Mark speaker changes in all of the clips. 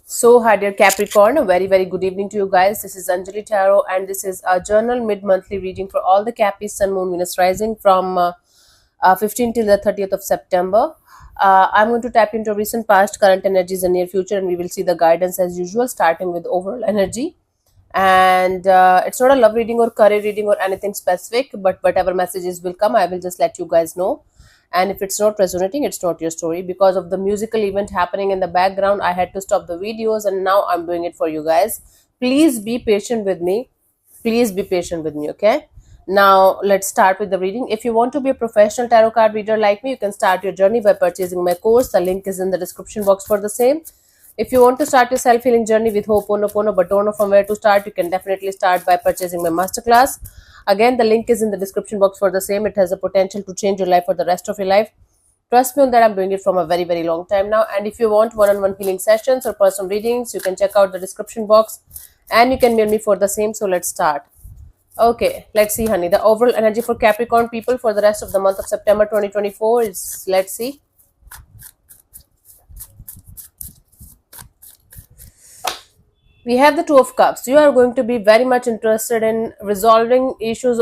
Speaker 1: So, hi dear Capricorn, a very good evening to you guys. This is Anjali Tarot, and this is a journal mid-monthly reading for all the Capis, Sun, Moon, Venus rising from 15 till the 30th of September. I'm going to tap into recent past, current energies, and near future, and we will see the guidance as usual, starting with overall energy. And it's not a love reading or career reading or anything specific, but whatever messages will come, I will just let you guys know. And if it's not resonating, it's not your story. Because of the musical event happening in the background, I had to stop the videos, and now I'm doing it for you guys. Please be patient with me. Please be patient with me, okay? Now let's start with the reading. If you want to be a professional tarot card reader like me, you can start your journey by purchasing my course. The link is in the description box for the same. If you want to start your self-healing journey with Ho'oponopono but don't know from where to start, you can definitely start by purchasing my masterclass. Again, the link is in the description box for the same. It has the potential to change your life for the rest of your life. Trust me on that, I'm doing it from a very long time now. And if you want one-on-one healing sessions or personal readings, you can check out the description box and you can mail me for the same. So let's start. Okay, let's see, honey. The overall energy for Capricorn people for the rest of the month of September 2024 is, let's see. We have the Two of Cups. You are going to be very much interested in resolving issues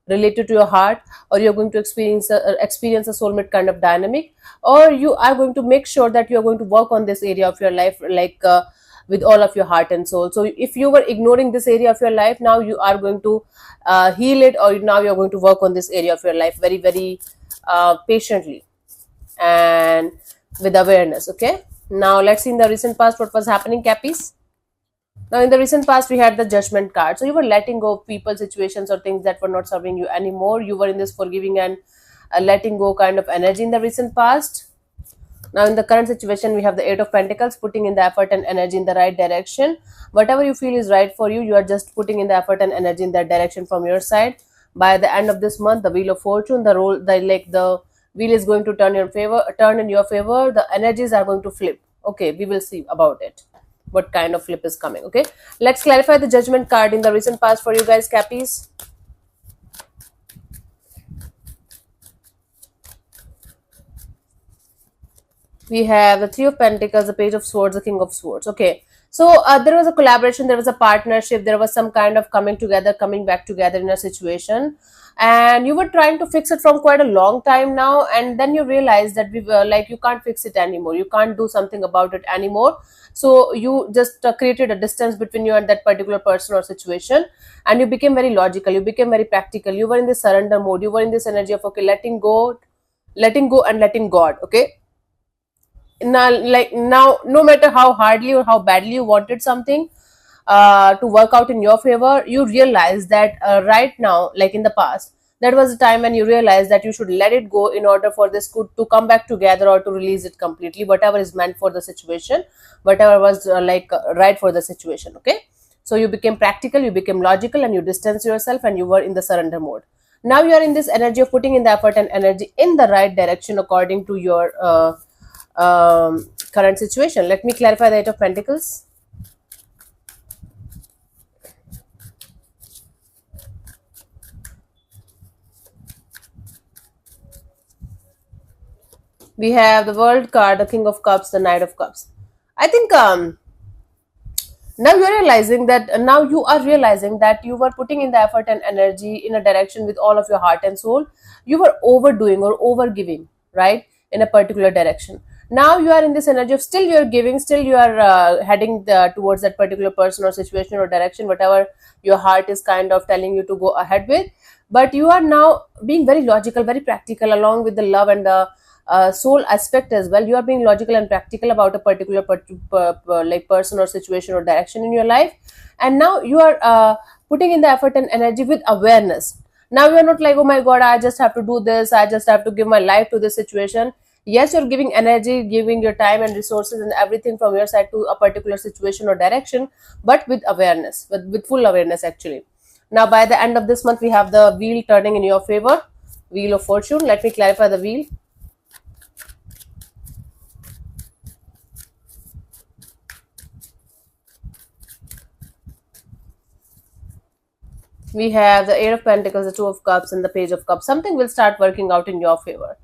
Speaker 1: related to your heart, or you're going to experience a soulmate kind of dynamic, or you are going to make sure that you are going to work on this area of your life, like with all of your heart and soul. So if you were ignoring this area of your life, now you are going to heal it, or now you're going to work on this area of your life very patiently and with awareness. Okay, now let's see in the recent past what was happening, Cappies. Now, in the recent past, we had the Judgment card. So, you were letting go of people, situations, or things that were not serving you anymore. You were in this forgiving and letting go kind of energy in the recent past. Now, in the current situation, we have the Eight of Pentacles, putting in the effort and energy in the right direction. Whatever you feel is right for you, you are just putting in the effort and energy in that direction from your side. By the end of this month, the Wheel of Fortune, the wheel is going to turn in your favor. The energies are going to flip. Okay, we will see about it. What kind of flip is coming. Okay, let's clarify the Judgment card in the recent past for you guys, Cappies. We have the Three of Pentacles, the Page of Swords, the King of Swords. Okay, so there was a collaboration, there was a partnership, there was some kind of coming together, coming back together in a situation, and you were trying to fix it from quite a long time now, and then you realized that we were like, you can't fix it anymore, you can't do something about it anymore. So you just created a distance between you and that particular person or situation, and you became very logical, you became very practical, you were in this surrender mode, you were in this energy of, okay, letting go and letting God. Okay, now no matter how hardly or how badly you wanted something to work out in your favor, you realize that right now, like in the past, that was a time when you realized that you should let it go in order for this to come back together, or to release it completely, whatever is meant for the situation, whatever was right for the situation. Okay, so you became practical, you became logical, and you distanced yourself, and you were in the surrender mode. Now you are in this energy of putting in the effort and energy in the right direction according to your current situation. Let me clarify the Eight of Pentacles. We have the World card, the King of Cups, the Knight of Cups. I think now you are realizing that you were putting in the effort and energy in a direction with all of your heart and soul. You were overdoing or overgiving, right, in a particular direction. Now you are in this energy of still you are giving, still you are heading towards that particular person or situation or direction, whatever your heart is kind of telling you to go ahead with. But you are now being very logical, very practical, along with the love and the soul aspect as well. You are being logical and practical about a particular like person or situation or direction in your life, and now you are putting in the effort and energy with awareness. Now you are not like, oh my god, I just have to do this, I just have to give my life to this situation. Yes, you're giving energy, giving your time and resources and everything from your side to a particular situation or direction, but with awareness, with full awareness actually. Now by the end of this month, we have the wheel turning in your favor, Wheel of Fortune. Let me clarify the wheel. We have the Eight of Pentacles, the Two of Cups, and the Page of Cups. Something will start working out in your favor.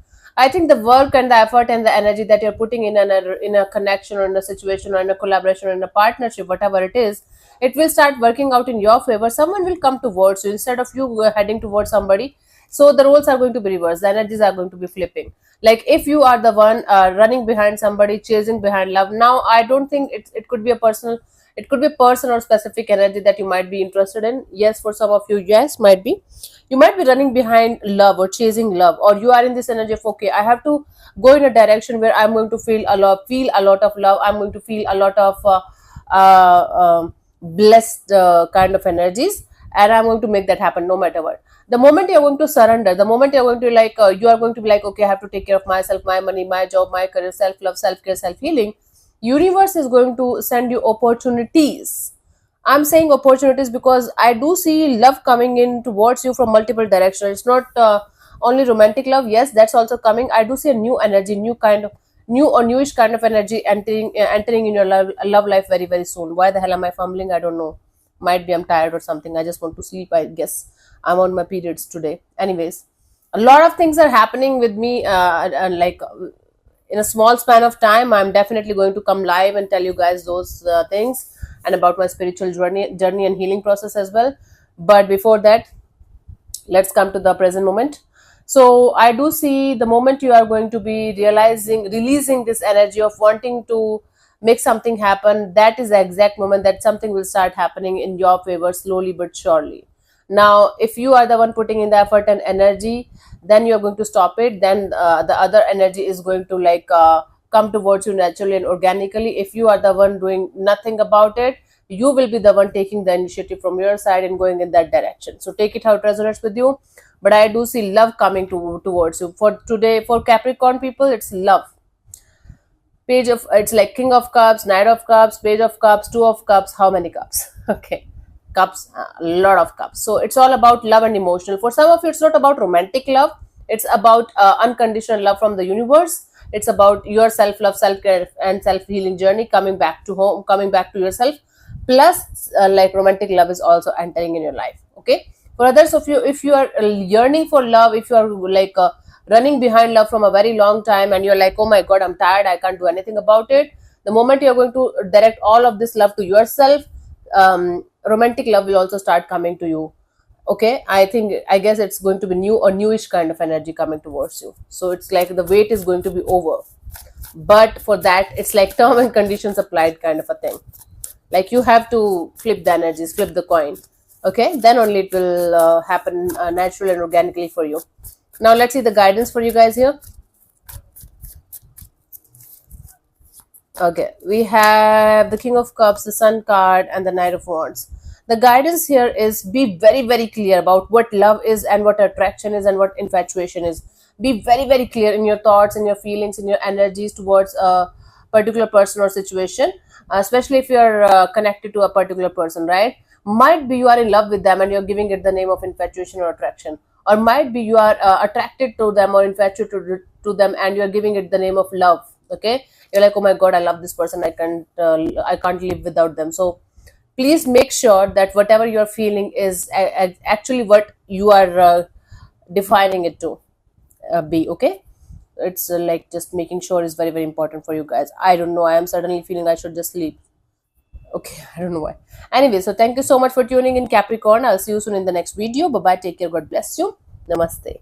Speaker 1: I think the work and the effort and the energy that you're putting in a connection or in a situation or in a collaboration or in a partnership, whatever it is, it will start working out in your favor. Someone will come towards you instead of you heading towards somebody. So the roles are going to be reversed. The energies are going to be flipping. Like if you are the one running behind somebody, chasing behind love. Now I don't think it could be a personal. It could be a person or specific energy that you might be interested in. Yes, for some of you, yes, might be you might be running behind love or chasing love, or you are in this energy of okay, I have to go in a direction where I'm going to feel a lot of love, I'm going to feel a lot of blessed kind of energies, and I'm going to make that happen no matter what. The moment you're going to surrender, the moment you're going to you are going to be like okay, I have to take care of myself, my money, my job, my career, self love, self care, self healing. Universe is going to send you opportunities. I'm saying opportunities because I do see love coming in towards you from multiple directions. It's not only romantic love. Yes, that's also coming. I do see a new energy, new or newish kind of energy entering in your love life very very soon. Why the hell am I fumbling? I don't know. Might be I'm tired or something. I just want to sleep. I guess I'm on my periods today. Anyways, a lot of things are happening with me. In a small span of time, I'm definitely going to come live and tell you guys those things and about my spiritual journey and healing process as well. But before that, let's come to the present moment. So I do see the moment you are going to be releasing this energy of wanting to make something happen, that is the exact moment that something will start happening in your favor slowly but surely. Now if you are the one putting in the effort and energy, then you're going to stop it, then the other energy is going to come towards you naturally and organically. If you are the one doing nothing about it, you will be the one taking the initiative from your side and going in that direction. So take it how it resonates with you. But I do see love coming towards you. For today, for Capricorn people, it's love. Page of, it's like King of Cups, Knight of Cups, Page of Cups, Two of Cups. How many cups? Okay, cups, a lot of cups. So it's all about love and emotional. For some of you, it's not about romantic love. It's about unconditional love from the universe. It's about your self love, self care, and self healing journey, coming back to home, coming back to yourself. Plus, romantic love is also entering in your life. Okay. For others of you, if you are yearning for love, if you are running behind love from a very long time, and you're like, oh my god, I'm tired, I can't do anything about it. The moment you're going to direct all of this love to yourself, romantic love will also start coming to you. Okay, I guess it's going to be new or newish kind of energy coming towards you. So it's like the wait is going to be over. But for that, it's like term and conditions applied kind of a thing. Like you have to flip the energies, flip the coin. Okay, then only it will happen naturally and organically for you. Now let's see the guidance for you guys here. Okay, we have the King of Cups, the Sun card, and the Knight of Wands. The guidance here is be very, very clear about what love is and what attraction is and what infatuation is. Be very, very clear in your thoughts, in your feelings, in your energies towards a particular person or situation, especially if you're connected to a particular person, right? Might be you are in love with them and you're giving it the name of infatuation or attraction, or might be you are attracted to them or infatuated to them and you're giving it the name of love. Okay, you're like, oh my god, I love this person, I can't live without them. So please make sure that whatever you're feeling is actually what you are defining it to be. Okay, it's like just making sure is very very important for you guys. I don't know, I am suddenly feeling I should just sleep. Okay, I don't know why. Anyway, so thank you so much for tuning in, Capricorn. I'll see you soon in the next video. Bye bye, take care, god bless you, namaste.